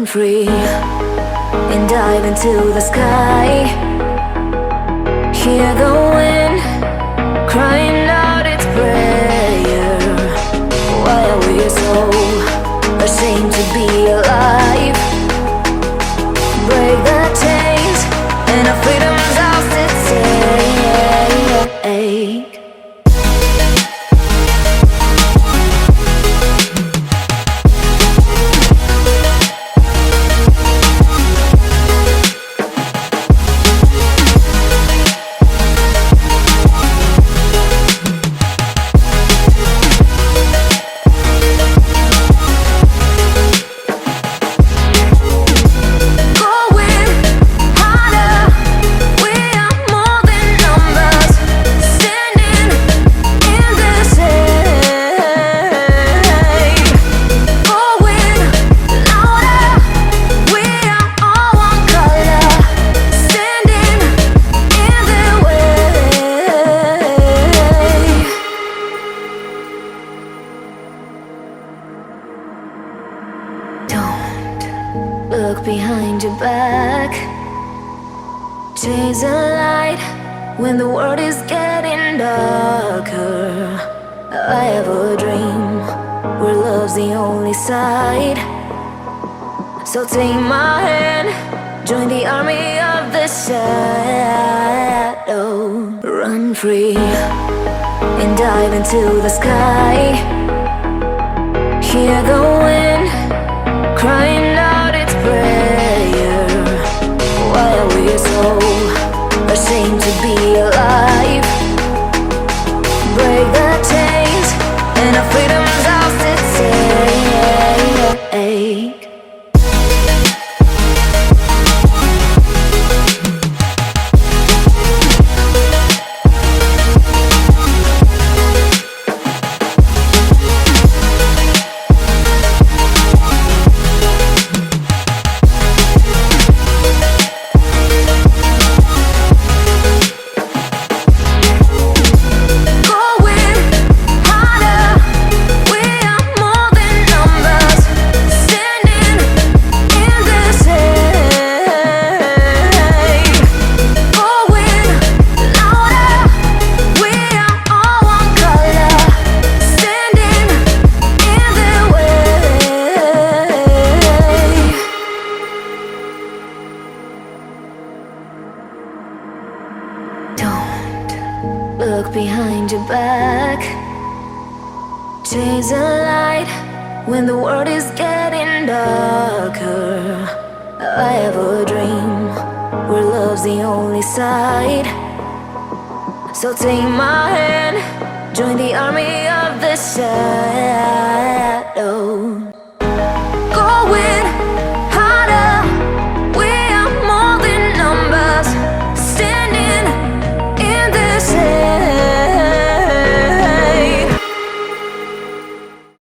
Run free and dive into the sky. Hear the wind crying out its prayer. Why are we so ashamed to be alive? Break the chains and our freedom's ours to take. Look behind your back. Chase a light when the world is getting darker. I have a dream where love's the only side. So take my hand, join the army of the shadow. Run free and dive into the sky. Hear the wind crying out its prayer. Why are we so ashamed to be alive? Break the chains and our freedom's ours to take. Look behind your back. Chase a light when the world is getting darker. I have a dream where love's the only side. So take my hand, join the army of the shadow. Go with